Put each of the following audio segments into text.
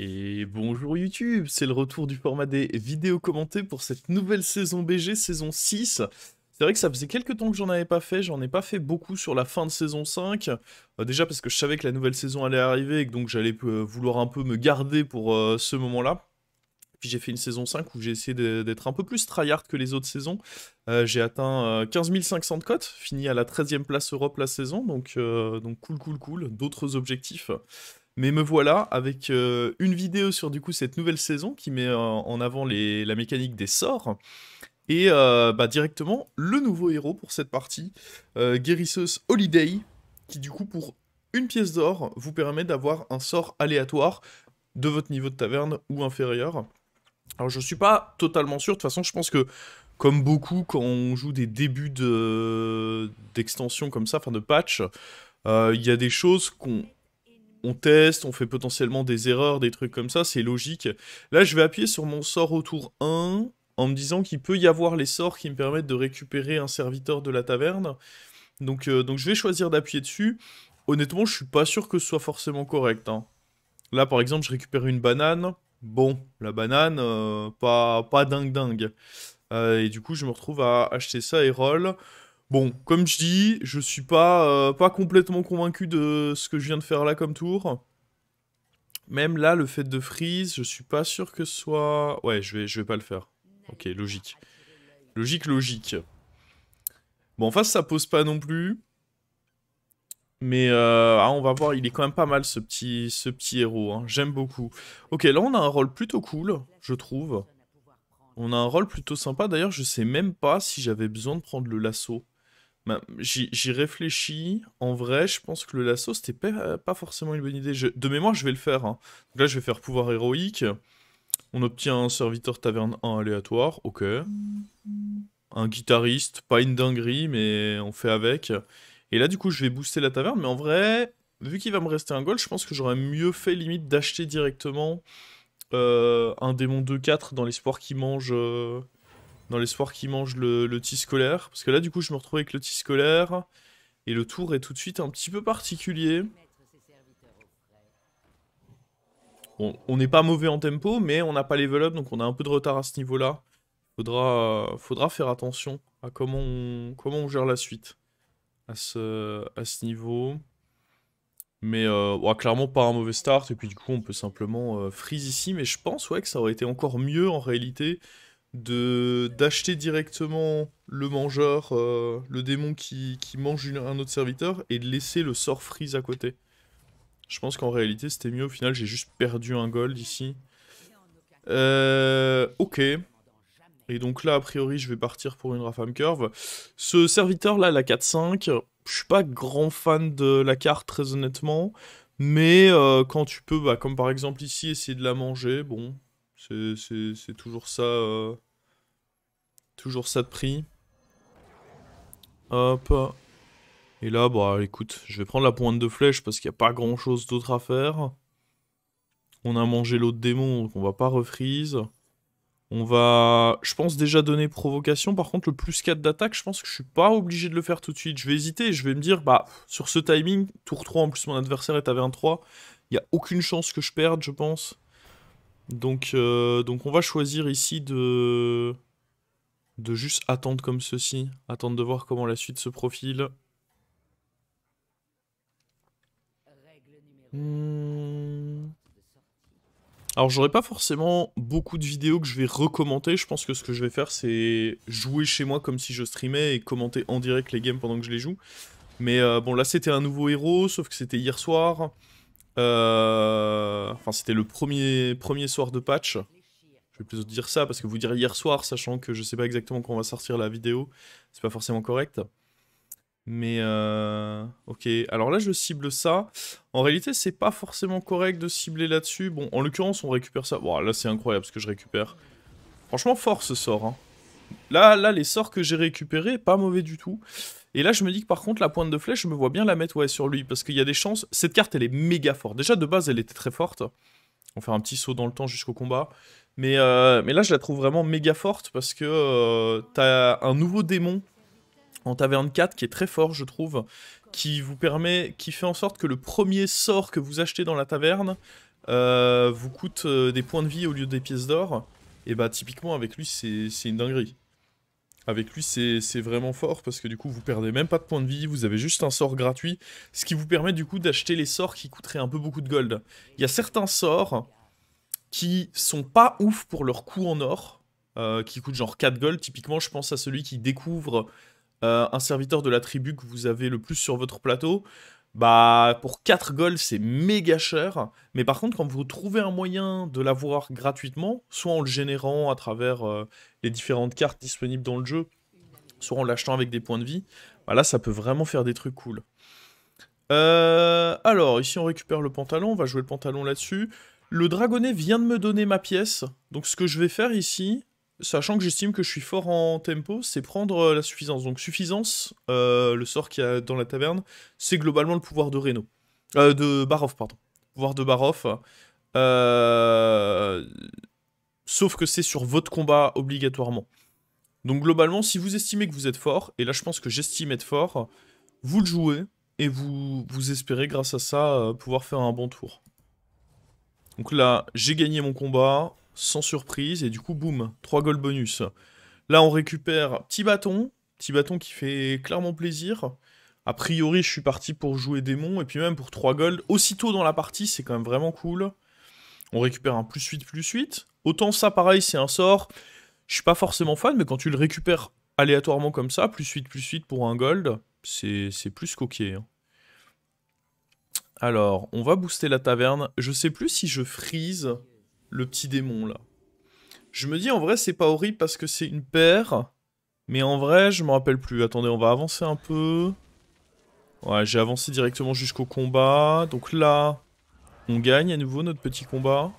Et bonjour YouTube, c'est le retour du format des vidéos commentées pour cette nouvelle saison BG, saison 6. C'est vrai que ça faisait quelques temps que j'en avais pas fait, j'en ai pas fait beaucoup sur la fin de saison 5. Déjà parce que je savais que la nouvelle saison allait arriver et que donc j'allais vouloir un peu me garder pour ce moment-là. Puis j'ai fait une saison 5 où j'ai essayé d'être un peu plus tryhard que les autres saisons. J'ai atteint 15 500 de cotes, fini à la 13e place Europe la saison, donc cool, d'autres objectifs. Mais me voilà avec une vidéo sur du coup cette nouvelle saison qui met en avant la mécanique des sorts et directement le nouveau héros pour cette partie, Guérisseuse Holiday, qui du coup pour une pièce d'or vous permet d'avoir un sort aléatoire de votre niveau de taverne ou inférieur. Alors je suis pas totalement sûr, de toute façon je pense que comme beaucoup quand on joue des débuts d'extension comme ça, enfin de patch, il y a des choses on teste, on fait potentiellement des erreurs, des trucs comme ça, c'est logique. Là, je vais appuyer sur mon sort au tour 1, en me disant qu'il peut y avoir les sorts qui me permettent de récupérer un serviteur de la taverne. Donc je vais choisir d'appuyer dessus. Honnêtement, je suis pas sûr que ce soit forcément correct, hein. Là, par exemple, je récupère une banane. Bon, la banane, pas dingue. Et du coup, je me retrouve à acheter ça et roll. Bon, comme je dis, je suis pas complètement convaincu de ce que je viens de faire là comme tour. Même là, le fait de freeze, je suis pas sûr que ce soit... Ouais, je vais pas le faire. Ok, logique. Logique. Bon, en face, ça pose pas non plus. Mais on va voir, il est quand même pas mal ce petit héros, hein. J'aime beaucoup. Ok, là on a un rôle plutôt cool, je trouve. On a un rôle plutôt sympa, d'ailleurs je sais même pas si j'avais besoin de prendre le lasso. Ben, j'y réfléchis. En vrai, je pense que le lasso, c'était pas forcément une bonne idée. De mémoire, je vais le faire, hein. Donc là, je vais faire pouvoir héroïque. On obtient un serviteur taverne 1 aléatoire. Ok. Un guitariste. Pas une dinguerie, mais on fait avec. Et là, du coup, je vais booster la taverne. Mais en vrai, vu qu'il va me rester un gold, je pense que j'aurais mieux fait, limite, d'acheter directement un démon 2-4 dans l'espoir qu'il mange... le tis scolaire. Parce que là, du coup, je me retrouve avec le tis scolaire. Et le tour est tout de suite un petit peu particulier. Bon, on n'est pas mauvais en tempo, mais on n'a pas level up, donc on a un peu de retard à ce niveau-là. Faudra faire attention à comment on gère la suite à ce niveau. Mais ouais, clairement pas un mauvais start, et puis du coup on peut simplement freeze ici, mais je pense ouais, que ça aurait été encore mieux en réalité d'acheter directement le mangeur, le démon qui mange un autre serviteur, et de laisser le sort freeze à côté. Je pense qu'en réalité c'était mieux, au final j'ai juste perdu un gold ici. Ok. Et donc là a priori je vais partir pour une Rafam Curve. Ce serviteur là, la 4-5, je suis pas grand fan de la carte très honnêtement. Mais quand tu peux, bah, comme par exemple ici, essayer de la manger, bon, c'est toujours ça de prix. Hop. Et là, bah écoute, je vais prendre la pointe de flèche parce qu'il n'y a pas grand chose d'autre à faire. On a mangé l'autre démon, donc on va pas refreeze. On va, je pense, déjà donner provocation. Par contre, le plus 4 d'attaque, je pense que je suis pas obligé de le faire tout de suite. Je vais hésiter et je vais me dire, bah, sur ce timing, tour 3, en plus mon adversaire est à 23, il n'y a aucune chance que je perde, je pense. Donc on va choisir ici de juste attendre comme ceci. Attendre de voir comment la suite se profile. Alors j'aurai pas forcément beaucoup de vidéos que je vais recommenter, je pense que ce que je vais faire c'est jouer chez moi comme si je streamais et commenter en direct les games pendant que je les joue. Mais bon là c'était un nouveau héros, sauf que c'était hier soir. Enfin c'était le premier soir de patch. Je vais plutôt dire ça parce que vous dire hier soir sachant que je sais pas exactement quand on va sortir la vidéo, c'est pas forcément correct. Mais ok, alors là je cible ça. En réalité c'est pas forcément correct de cibler là-dessus. Bon, en l'occurrence on récupère ça. Bon, là c'est incroyable ce que je récupère. Franchement fort ce sort, hein. Là les sorts que j'ai récupérés, pas mauvais du tout. Et là je me dis que par contre la pointe de flèche, je me vois bien la mettre ouais, sur lui. Parce qu'il y a des chances... Cette carte elle est méga forte. Déjà de base elle était très forte. On va faire un petit saut dans le temps jusqu'au combat. Mais là je la trouve vraiment méga forte parce que t'as un nouveau démon en taverne 4 qui est très fort je trouve, qui fait en sorte que le premier sort que vous achetez dans la taverne vous coûte des points de vie au lieu des pièces d'or, et bah typiquement avec lui c'est une dinguerie. Avec lui c'est vraiment fort parce que du coup vous perdez même pas de points de vie, vous avez juste un sort gratuit, ce qui vous permet du coup d'acheter les sorts qui coûteraient un peu beaucoup de gold. Il y a certains sorts qui sont pas ouf pour leur coût en or, qui coûtent genre 4 gold, typiquement je pense à celui qui découvre un serviteur de la tribu que vous avez le plus sur votre plateau. Bah, pour 4 gold, c'est méga cher. Mais par contre, quand vous trouvez un moyen de l'avoir gratuitement, soit en le générant à travers les différentes cartes disponibles dans le jeu, soit en l'achetant avec des points de vie, bah là, ça peut vraiment faire des trucs cool. Alors, ici, on récupère le pantalon. On va jouer le pantalon là-dessus. Le dragonnet vient de me donner ma pièce. Donc, ce que je vais faire ici, sachant que j'estime que je suis fort en tempo, c'est prendre la suffisance. Donc suffisance, le sort qu'il y a dans la taverne, c'est globalement le pouvoir de Reno. De Barov, pardon. Pouvoir de Barov. Sauf que c'est sur votre combat obligatoirement. Donc globalement, si vous estimez que vous êtes fort, et là je pense que j'estime être fort, vous le jouez, et vous espérez grâce à ça pouvoir faire un bon tour. Donc là, j'ai gagné mon combat, sans surprise, et du coup, boum, 3 gold bonus. Là, on récupère petit bâton qui fait clairement plaisir. A priori, je suis parti pour jouer démon, et puis même pour 3 gold, aussitôt dans la partie, c'est quand même vraiment cool. On récupère un +8/+8. Autant ça, pareil, c'est un sort, je suis pas forcément fan, mais quand tu le récupères aléatoirement comme ça, +8/+8 pour un gold, c'est plus qu'ok, hein. Alors, on va booster la taverne. Je sais plus si je freeze le petit démon, là. Je me dis, en vrai, c'est pas horrible parce que c'est une paire. Mais en vrai, je me rappelle plus. Attendez, on va avancer un peu. Ouais, j'ai avancé directement jusqu'au combat. Donc là, on gagne à nouveau notre petit combat.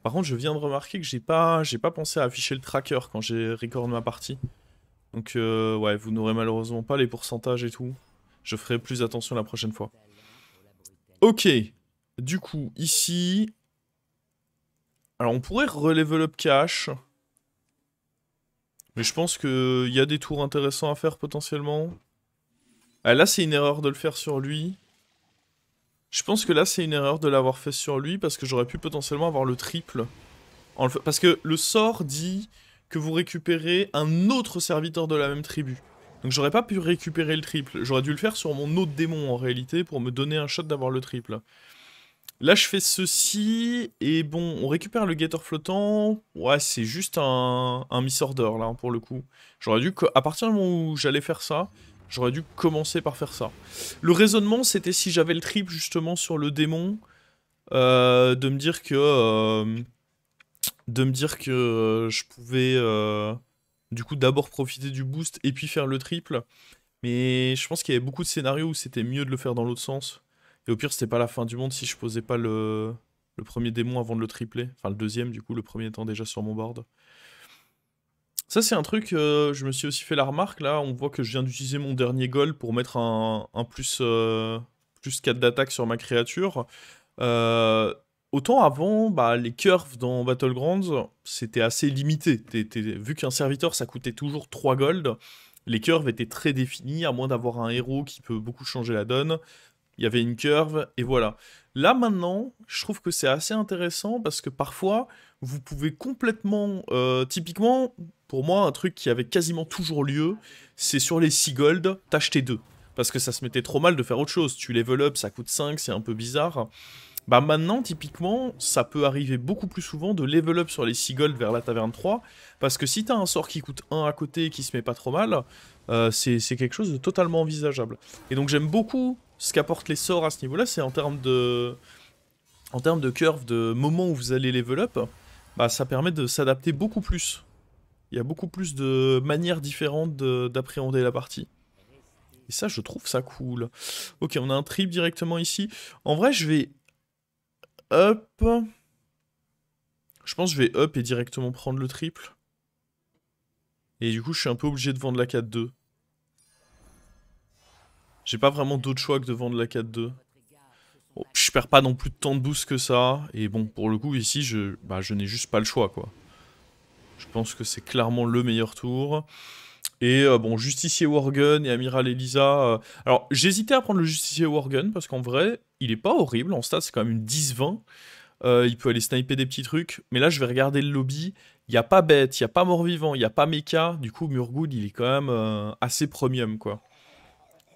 Par contre, je viens de remarquer que j'ai pas pensé à afficher le tracker quand j'ai record ma partie. Donc, ouais, vous n'aurez malheureusement pas les pourcentages et tout. Je ferai plus attention la prochaine fois. Ok, du coup, ici... Alors, on pourrait re-level up cash. Mais je pense qu'il y a des tours intéressants à faire potentiellement. Ah, là, c'est une erreur de le faire sur lui. Je pense que là, c'est une erreur de l'avoir fait sur lui parce que j'aurais pu potentiellement avoir le triple. Parce que le sort dit que vous récupérez un autre serviteur de la même tribu. Donc j'aurais pas pu récupérer le triple. J'aurais dû le faire sur mon autre démon en réalité pour me donner un shot d'avoir le triple. Là je fais ceci et bon on récupère le guetteur flottant. Ouais c'est juste un misorder là pour le coup. J'aurais dû, à partir du moment où j'allais faire ça, j'aurais dû commencer par faire ça. Le raisonnement c'était si j'avais le triple justement sur le démon, de me dire que... je pouvais du coup d'abord profiter du boost et puis faire le triple. Mais je pense qu'il y avait beaucoup de scénarios où c'était mieux de le faire dans l'autre sens. Et au pire, c'était pas la fin du monde si je posais pas le premier démon avant de le tripler. Enfin, le deuxième, du coup, le premier étant déjà sur mon board. Ça, c'est un truc, je me suis aussi fait la remarque, là. On voit que je viens d'utiliser mon dernier goal pour mettre un plus 4 d'attaque sur ma créature. Autant avant, bah, les curves dans Battlegrounds, c'était assez limité. Vu qu'un serviteur, ça coûtait toujours 3 gold, les curves étaient très définies, à moins d'avoir un héros qui peut beaucoup changer la donne. Il y avait une curve, et voilà. Là, maintenant, je trouve que c'est assez intéressant, parce que parfois, vous pouvez complètement... typiquement, pour moi, un truc qui avait quasiment toujours lieu, c'est sur les 6 gold, t'achetais 2. Parce que ça se mettait trop mal de faire autre chose. Tu level up, ça coûte 5, c'est un peu bizarre. Bah maintenant, typiquement, ça peut arriver beaucoup plus souvent de level up sur les 6 gold vers la taverne 3, parce que si t'as un sort qui coûte 1 à côté et qui se met pas trop mal, c'est quelque chose de totalement envisageable. Et donc j'aime beaucoup ce qu'apportent les sorts à ce niveau-là, c'est en termes de curve, de moment où vous allez level up, bah ça permet de s'adapter beaucoup plus. Il y a beaucoup plus de manières différentes d'appréhender la partie. Et ça, je trouve ça cool. Ok, on a un trip directement ici. En vrai, je vais... up. Je pense que je vais up et directement prendre le triple. Et du coup, je suis un peu obligé de vendre la 4-2. J'ai pas vraiment d'autre choix que de vendre la 4-2. Bon, je perds pas non plus tant de boost que ça. Et bon, pour le coup, ici, je n'ai juste pas le choix, quoi. Je pense que c'est clairement le meilleur tour. Et bon, Justicier Worgen et Amiral Elisa... Alors, j'hésitais à prendre le Justicier Worgen, parce qu'en vrai, il est pas horrible. En stats, c'est quand même une 10-20. Il peut aller sniper des petits trucs. Mais là, je vais regarder le lobby. Il n'y a pas bête, il n'y a pas mort-vivant, il n'y a pas mecha. Du coup, Murgoul, il est quand même assez premium, quoi.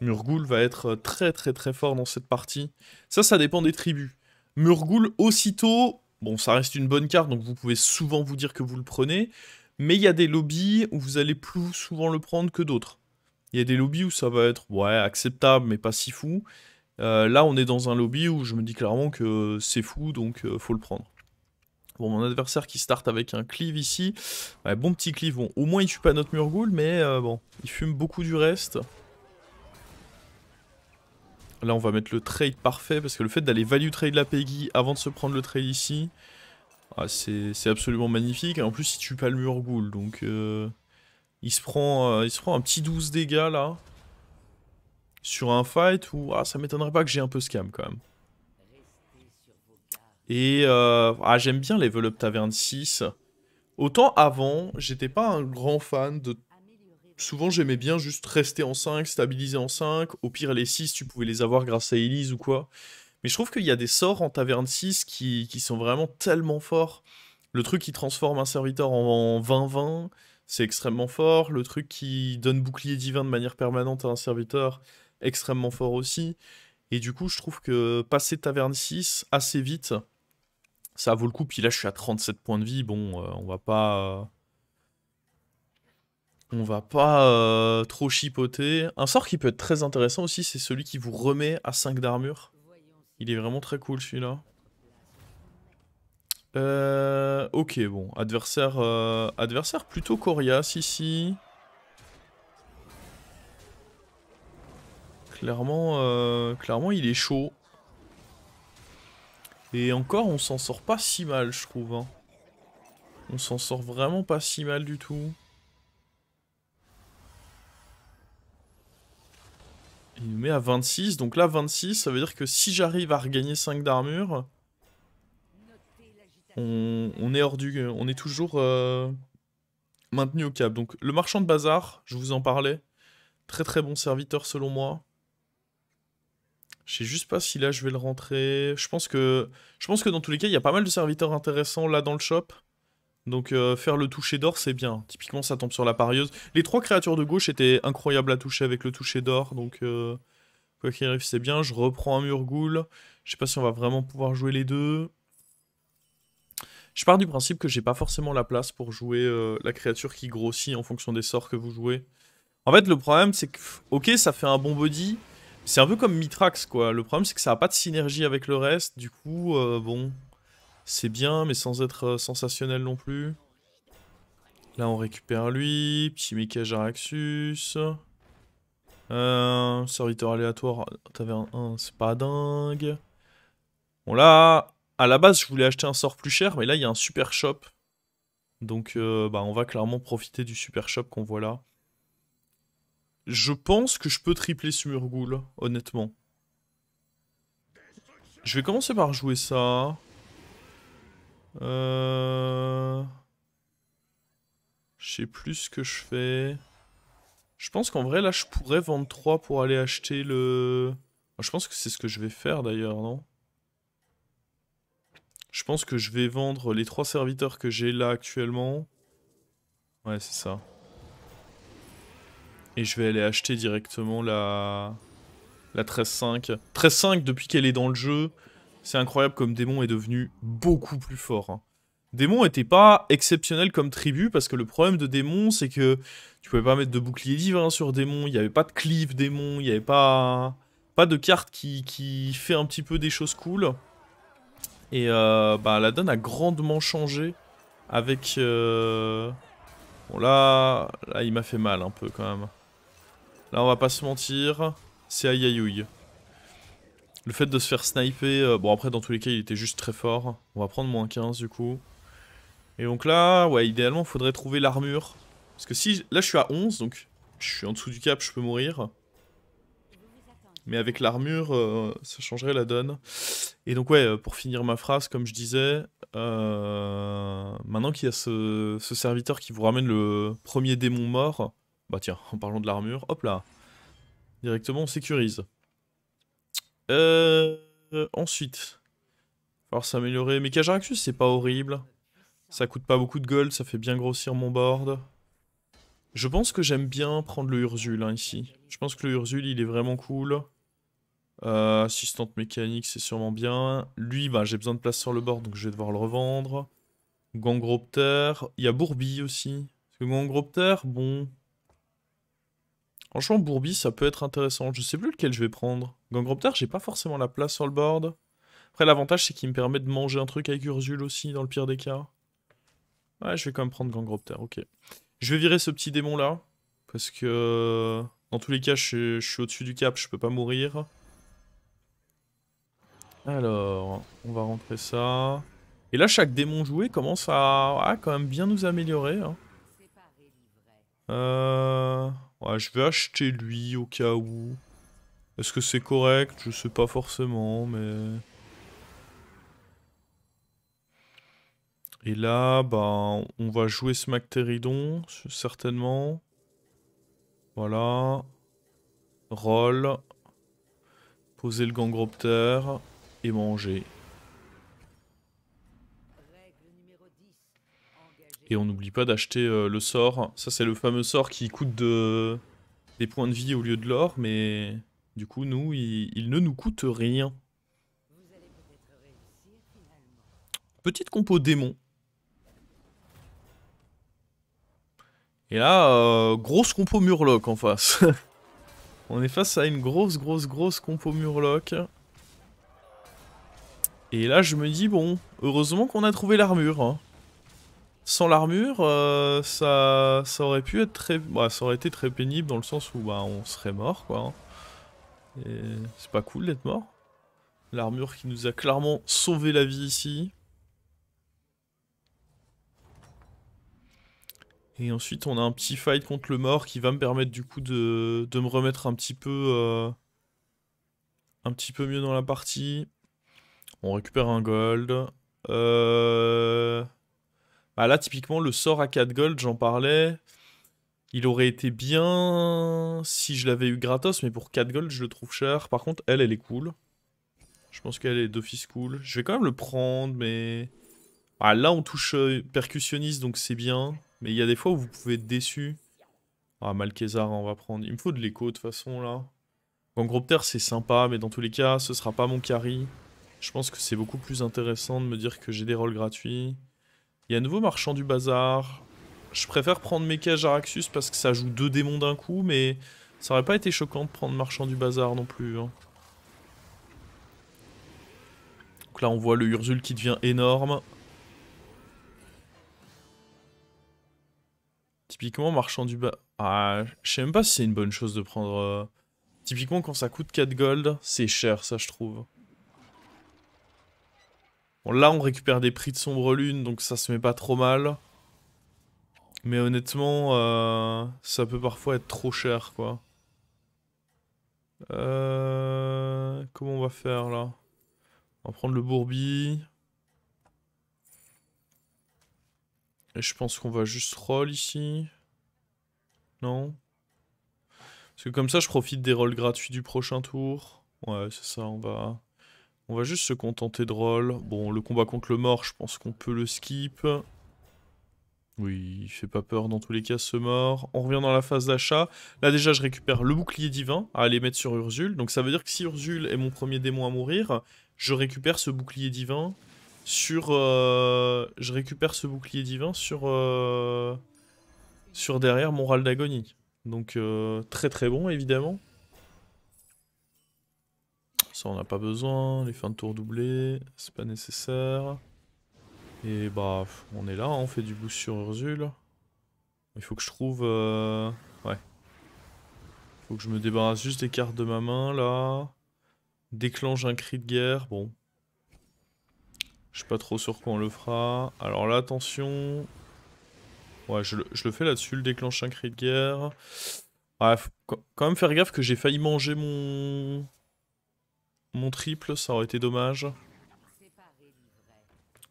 Murgoul va être très très très fort dans cette partie. Ça dépend des tribus. Murgoul, aussitôt, bon, ça reste une bonne carte, donc vous pouvez souvent vous dire que vous le prenez. Mais il y a des lobbies où vous allez plus souvent le prendre que d'autres. Il y a des lobbies où ça va être, ouais, acceptable, mais pas si fou. Là, on est dans un lobby où je me dis clairement que c'est fou, donc faut le prendre. Bon, mon adversaire qui start avec un cleave ici. Ouais, bon petit cleave. Bon, au moins il tue pas notre Murgoul, mais bon, il fume beaucoup du reste. Là, on va mettre le trade parfait, parce que le fait d'aller value trade la Peggy avant de se prendre le trade ici, ah, c'est absolument magnifique. Et en plus, il tue pas le Murgoul, donc il se prend un petit 12 dégâts là. Sur un fight où ça m'étonnerait pas que j'ai un peu scam quand même. Et j'aime bien Level Up Taverne 6. Autant avant, j'étais pas un grand fan de... Souvent j'aimais bien juste rester en 5, stabiliser en 5. Au pire les 6 tu pouvais les avoir grâce à Elise ou quoi. Mais je trouve qu'il y a des sorts en Taverne 6 qui sont vraiment tellement forts. Le truc qui transforme un serviteur en 20-20, c'est extrêmement fort. Le truc qui donne bouclier divin de manière permanente à un serviteur, extrêmement fort aussi. Et du coup je trouve que passer Taverne 6 assez vite, ça vaut le coup. Puis là je suis à 37 points de vie, bon on va pas... On va pas trop chipoter. Un sort qui peut être très intéressant aussi, c'est celui qui vous remet à 5 d'armure. Il est vraiment très cool celui-là. Ok, bon. Adversaire plutôt coriace ici. Clairement, il est chaud. Et encore, on s'en sort pas si mal, je trouve. Hein. On s'en sort vraiment pas si mal du tout. Il nous met à 26, donc là 26, ça veut dire que si j'arrive à regagner 5 d'armure, on est on est toujours maintenu au cap. Donc le marchand de bazar, je vous en parlais, très très bon serviteur selon moi. Je sais juste pas si là je vais le rentrer. Je pense que dans tous les cas, il y a pas mal de serviteurs intéressants là dans le shop. Donc faire le toucher d'or, c'est bien. Typiquement, ça tombe sur la parieuse. Les 3 créatures de gauche étaient incroyables à toucher avec le toucher d'or, donc quoi qu'il arrive, c'est bien. Je reprends un Murgoul. Je sais pas si on va vraiment pouvoir jouer les deux. Je pars du principe que j'ai pas forcément la place pour jouer la créature qui grossit en fonction des sorts que vous jouez. En fait, le problème, c'est que, ok, ça fait un bon body. C'est un peu comme Mitrax, quoi. Le problème, c'est que ça a pas de synergie avec le reste. Du coup, bon, c'est bien, mais sans être sensationnel non plus. Là, on récupère lui. Petit Mecha Jaraxxus. Serviteur aléatoire, t'avais un 1, c'est pas dingue. Bon, là, à la base, je voulais acheter un sort plus cher, mais là, il y a un super shop. Donc, bah, on va clairement profiter du super shop qu'on voit là. Je pense que je peux tripler ce Murgoul, honnêtement. Je vais commencer par jouer ça. Je sais plus ce que je fais. Je pense qu'en vrai, là, je pourrais vendre 3 pour aller acheter le... Je pense que c'est ce que je vais faire, d'ailleurs, non? Je pense que je vais vendre les 3 serviteurs que j'ai là actuellement. Ouais, c'est ça. Et je vais aller acheter directement la 13-5. 13-5, depuis qu'elle est dans le jeu, c'est incroyable comme Démon est devenu beaucoup plus fort. Hein. Démon était pas exceptionnel comme tribu, parce que le problème de Démon, c'est que tu pouvais pas mettre de bouclier divin sur Démon, il n'y avait pas de cleave Démon, il n'y avait pas de carte qui fait un petit peu des choses cool. Et bah, la donne a grandement changé avec... Bon là, il m'a fait mal un peu quand même. Là, on va pas se mentir, c'est aïe aïe aïe. Le fait de se faire sniper, bon après dans tous les cas il était juste très fort. On va prendre moins 15 du coup. Et donc là, ouais, idéalement il faudrait trouver l'armure. Parce que si, là je suis à 11, donc je suis en dessous du cap, je peux mourir. Mais avec l'armure, ça changerait la donne. Et donc ouais, pour finir ma phrase, comme je disais, maintenant qu'il y a ce serviteur qui vous ramène le premier démon mort, bah tiens, en parlant de l'armure, hop là, directement on sécurise. Ensuite, falloir s'améliorer. Mais Cajaraxus, c'est pas horrible. Ça coûte pas beaucoup de gold, ça fait bien grossir mon board. Je pense que j'aime bien prendre le Urzul hein, ici. Je pense que le Urzul, il est vraiment cool. Assistante mécanique, c'est sûrement bien. Lui, bah, j'ai besoin de place sur le board, donc je vais devoir le revendre. Gangropter. Il y a Bourbi aussi. Parce que Gangropter, bon... Franchement, Bourbi, ça peut être intéressant. Je sais plus lequel je vais prendre. Gangropter, j'ai pas forcément la place sur le board. Après, l'avantage, c'est qu'il me permet de manger un truc avec Urzul aussi, dans le pire des cas. Ouais, je vais quand même prendre Gangropter, ok. Je vais virer ce petit démon-là. Parce que... Dans tous les cas, je suis au-dessus du cap, je peux pas mourir. Alors, on va rentrer ça. Et là, chaque démon joué commence à quand même bien nous améliorer. Hein. Ouais, je vais acheter lui au cas où. Est-ce que c'est correct? Je sais pas forcément, mais... Et là, bah, on va jouer Smacteridon, certainement. Voilà. Roll. Poser le Gangropter. Et manger. Et on n'oublie pas d'acheter le sort. Ça, c'est le fameux sort qui coûte des points de vie au lieu de l'or, mais du coup, nous, il ne nous coûte rien. Petite compo démon. Et là, grosse compo Murloc en face. On est face à une grosse compo Murloc. Et là, je me dis, bon, heureusement qu'on a trouvé l'armure. Hein. Sans l'armure, ça aurait pu être très... Bah, ça aurait été très pénible dans le sens où bah, on serait mort, quoi. Hein. Et c'est pas cool d'être mort. L'armure qui nous a clairement sauvé la vie ici. Et ensuite, on a un petit fight contre le mort qui va me permettre du coup de me remettre un petit peu mieux dans la partie. On récupère un gold. Bah là, typiquement, le sort à 4 gold, j'en parlais. Il aurait été bien si je l'avais eu gratos, mais pour 4 gold, je le trouve cher. Par contre, elle est cool. Je pense qu'elle est d'office cool. Je vais quand même le prendre, mais... Ah, là, on touche percussionniste, donc c'est bien. Mais il y a des fois où vous pouvez être déçu. Ah, Malkézar, on va prendre. Il me faut de l'écho, de toute façon, là. Gangropter, c'est sympa, mais dans tous les cas, ce sera pas mon carry. Je pense que c'est beaucoup plus intéressant de me dire que j'ai des rôles gratuits. Il y a un nouveau marchand du bazar. Je préfère prendre Mecha Jaraxus parce que ça joue 2 démons d'un coup, mais ça aurait pas été choquant de prendre marchand du bazar non plus. Hein. Donc là, on voit le Urzul qui devient énorme. Typiquement, marchand du bazar... Ah, je sais même pas si c'est une bonne chose de prendre... Typiquement, quand ça coûte 4 gold, c'est cher, ça, je trouve. Bon, là, on récupère des prix de sombre lune, donc ça se met pas trop mal. Mais honnêtement, ça peut parfois être trop cher, quoi. Comment on va faire, là? On va prendre le bourbi. Et je pense qu'on va juste roll ici. Non? Parce que comme ça, je profite des rolls gratuits du prochain tour. Ouais, c'est ça, on va juste se contenter de roll. Bon, le combat contre le mort, je pense qu'on peut le skip. Oui, il fait pas peur dans tous les cas ce mort. On revient dans la phase d'achat. Là déjà je récupère le bouclier divin à aller mettre sur Urzul. Donc ça veut dire que si Urzul est mon premier démon à mourir, je récupère ce bouclier divin sur... je récupère ce bouclier divin sur derrière mon râle d'agonie. Donc très bon évidemment. Ça on n'a pas besoin, les fins de tour doublées, c'est pas nécessaire. Et bah on est là, hein, on fait du boost sur Urzul. Il faut que je trouve... Ouais. Faut que je me débarrasse juste des cartes de ma main, là. Déclenche un cri de guerre, bon. Je sais pas trop sur quoi on le fera. Alors là, attention. Ouais, je le fais là-dessus, le déclenche un cri de guerre. Ouais, faut quand même faire gaffe que j'ai failli manger mon triple, ça aurait été dommage.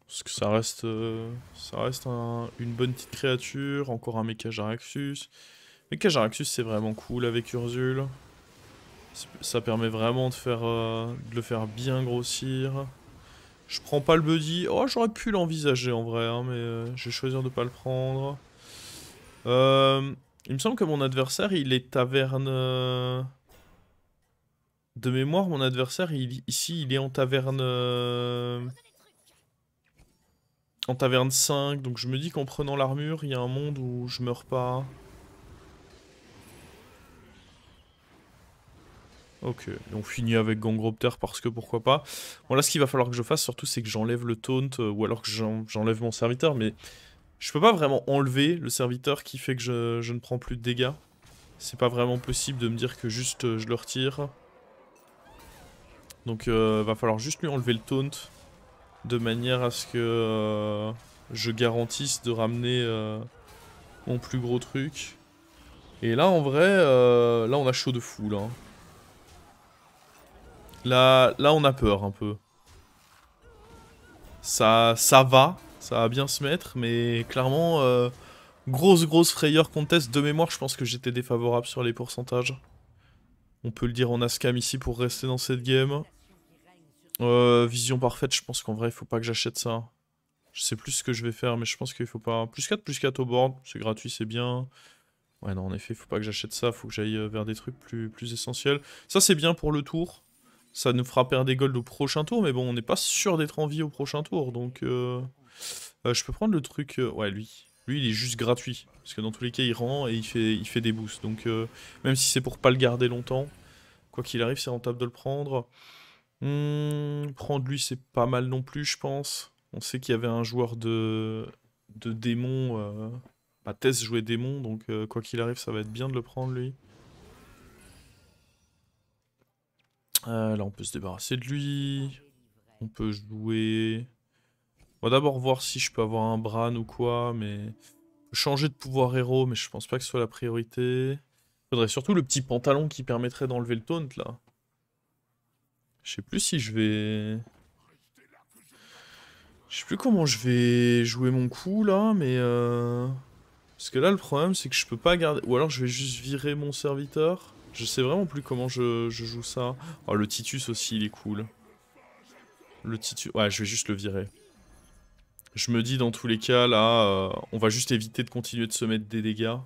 Parce que ça reste une bonne petite créature. Encore un Mecha Jaraxus. Mecha Jaraxus, c'est vraiment cool avec Urzul. Ça permet vraiment de le faire bien grossir. Je prends pas le buddy. Oh, j'aurais pu l'envisager en vrai, hein, mais je vais choisir de pas le prendre. Il me semble que mon adversaire, il est taverne... De mémoire, mon adversaire, ici, il est en taverne... En taverne 5, donc je me dis qu'en prenant l'armure, il y a un monde où je meurs pas. Ok, et on finit avec Gangropter parce que pourquoi pas. Bon là ce qu'il va falloir que je fasse surtout c'est que j'enlève le taunt ou alors que j'enlève mon serviteur, mais je peux pas vraiment enlever le serviteur qui fait que je ne prends plus de dégâts. C'est pas vraiment possible de me dire que juste je le retire. Donc va falloir juste lui enlever le taunt de manière à ce que je garantisse de ramener mon plus gros truc. Et là en vrai, là on a chaud de fou là. Là on a peur un peu. Ça va bien se mettre, mais clairement, grosse frayeur contest. De mémoire, je pense que j'étais défavorable sur les pourcentages. On peut le dire en Ascam ici pour rester dans cette game. Vision parfaite, je pense qu'en vrai, il faut pas que j'achète ça. Je sais plus ce que je vais faire, mais je pense qu'il faut pas... Plus 4 au board, c'est gratuit, c'est bien. Ouais, non, en effet, il faut pas que j'achète ça, faut que j'aille vers des trucs plus essentiels. Ça, c'est bien pour le tour. Ça nous fera perdre des golds au prochain tour, mais bon, on n'est pas sûr d'être en vie au prochain tour, donc... je peux prendre le truc... ouais, lui. Lui, il est juste gratuit. Parce que dans tous les cas, il rend et il fait des boosts. Donc, même si c'est pour pas le garder longtemps, quoi qu'il arrive, c'est rentable de le prendre. Prendre lui, c'est pas mal non plus, je pense. On sait qu'il y avait un joueur de démon... Bah, Tess jouait démon, donc quoi qu'il arrive, ça va être bien de le prendre, lui. Là, on peut se débarrasser de lui. On peut jouer... On va d'abord voir si je peux avoir un Bran ou quoi, mais... Changer de pouvoir héros, mais je pense pas que ce soit la priorité. Faudrait surtout le petit pantalon qui permettrait d'enlever le taunt, là. Je sais plus si je vais... Je sais plus comment je vais jouer mon coup, là, mais... Parce que là, le problème, c'est que je peux pas garder... Ou alors, je vais juste virer mon serviteur. Je sais vraiment plus comment je joue ça. Oh, le Titus aussi, il est cool. Le Titus... Ouais, je vais juste le virer. Je me dis, dans tous les cas, là, on va juste éviter de continuer de se mettre des dégâts.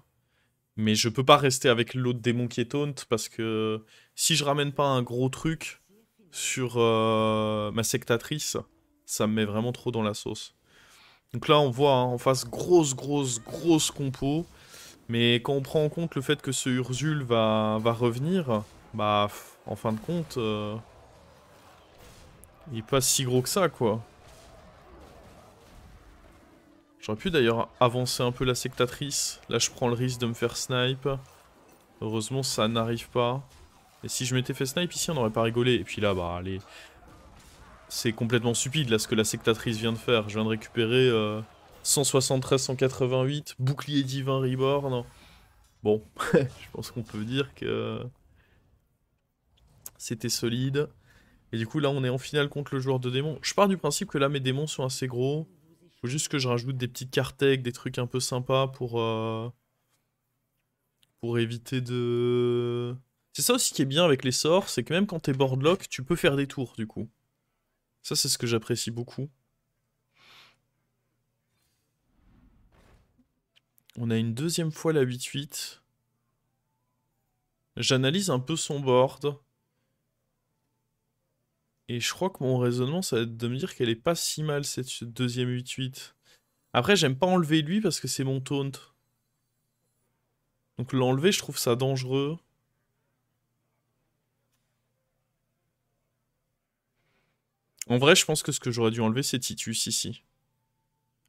Mais je peux pas rester avec l'autre démon qui est taunt, parce que si je ramène pas un gros truc sur ma sectatrice, ça me met vraiment trop dans la sauce. Donc là, on voit hein, en face grosse compo. Mais quand on prend en compte le fait que ce Urzul va revenir, bah, en fin de compte, il est pas si gros que ça, quoi. J'aurais pu d'ailleurs avancer un peu la sectatrice. Là, je prends le risque de me faire snipe. Heureusement, ça n'arrive pas. Et si je m'étais fait snipe ici, on n'aurait pas rigolé. Et puis là, bah, allez. C'est complètement stupide, là, ce que la sectatrice vient de faire. Je viens de récupérer 173, 188, bouclier divin reborn. Bon, je pense qu'on peut dire que c'était solide. Et du coup, là, on est en finale contre le joueur de démons. Je pars du principe que là, mes démons sont assez gros. Faut juste que je rajoute des petites cartes tech, des trucs un peu sympas pour éviter de... C'est ça aussi qui est bien avec les sorts, c'est que même quand t'es boardlock, tu peux faire des tours, du coup. Ça, c'est ce que j'apprécie beaucoup. On a une deuxième fois la 8-8. J'analyse un peu son board. Et je crois que mon raisonnement, ça va être de me dire qu'elle est pas si mal, cette deuxième 8-8. Après, j'aime pas enlever lui parce que c'est mon taunt. Donc l'enlever, je trouve ça dangereux. En vrai, je pense que ce que j'aurais dû enlever, c'est Titus ici.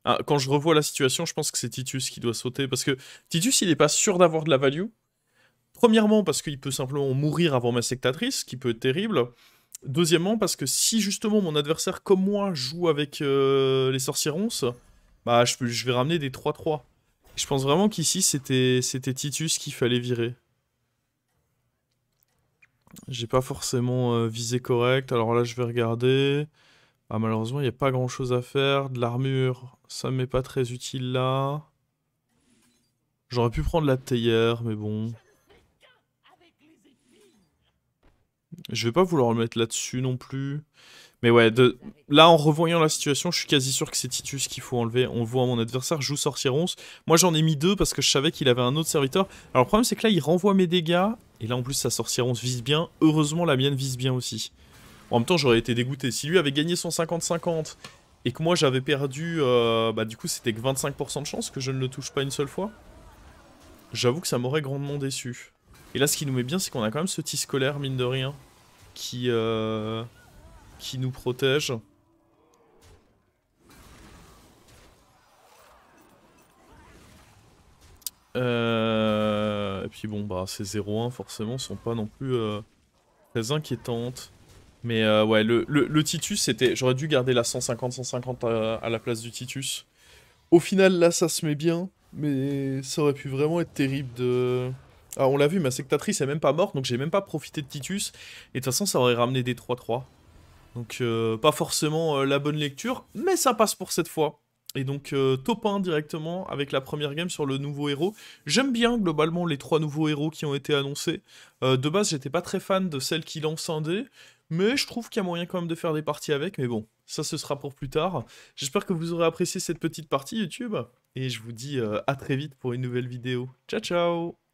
Ah, quand je revois la situation, je pense que c'est Titus qui doit sauter. Parce que Titus, il est pas sûr d'avoir de la value. Premièrement, parce qu'il peut simplement mourir avant ma sectatrice, ce qui peut être terrible. Deuxièmement, parce que si justement mon adversaire, comme moi, joue avec les sorcierons, bah je vais ramener des 3-3. Je pense vraiment qu'ici, c'était Titus qu'il fallait virer. J'ai pas forcément visé correct, alors là, je vais regarder. Ah, malheureusement, il n'y a pas grand-chose à faire. De l'armure, ça m'est pas très utile là. J'aurais pu prendre la théière, mais bon. Je vais pas vouloir le mettre là-dessus non plus. Mais ouais, là, en revoyant la situation, je suis quasi sûr que c'est Titus qu'il faut enlever. On le voit, mon adversaire joue Sorcier Ronce. Moi, j'en ai mis 2 parce que je savais qu'il avait un autre serviteur. Alors, le problème, c'est que là, il renvoie mes dégâts. Et là, en plus, sa Sorcier Ronce vise bien. Heureusement, la mienne vise bien aussi. En même temps, j'aurais été dégoûté. Si lui avait gagné son 50-50 et que moi, j'avais perdu... bah, du coup, c'était que 25% de chance que je ne le touche pas une seule fois. J'avoue que ça m'aurait grandement déçu. Et là, ce qui nous met bien, c'est qu'on a quand même ce tis scolaire, mine de rien, qui nous protège. Et puis bon, bah ces 0-1 forcément sont pas non plus très inquiétantes. Mais ouais, le Titus, c'était... J'aurais dû garder la 150-150 à la place du Titus. Au final, là, ça se met bien, mais ça aurait pu vraiment être terrible de... Ah, on l'a vu, ma sectatrice est même pas morte, donc j'ai même pas profité de Titus. Et de toute façon, ça aurait ramené des 3-3. Donc, pas forcément la bonne lecture, mais ça passe pour cette fois. Et donc, top 1 directement avec la première game sur le nouveau héros. J'aime bien globalement les 3 nouveaux héros qui ont été annoncés. De base, j'étais pas très fan de celle qui lance un dé, mais je trouve qu'il y a moyen quand même de faire des parties avec. Mais bon, ça ce sera pour plus tard. J'espère que vous aurez apprécié cette petite partie YouTube. Et je vous dis à très vite pour une nouvelle vidéo. Ciao ciao!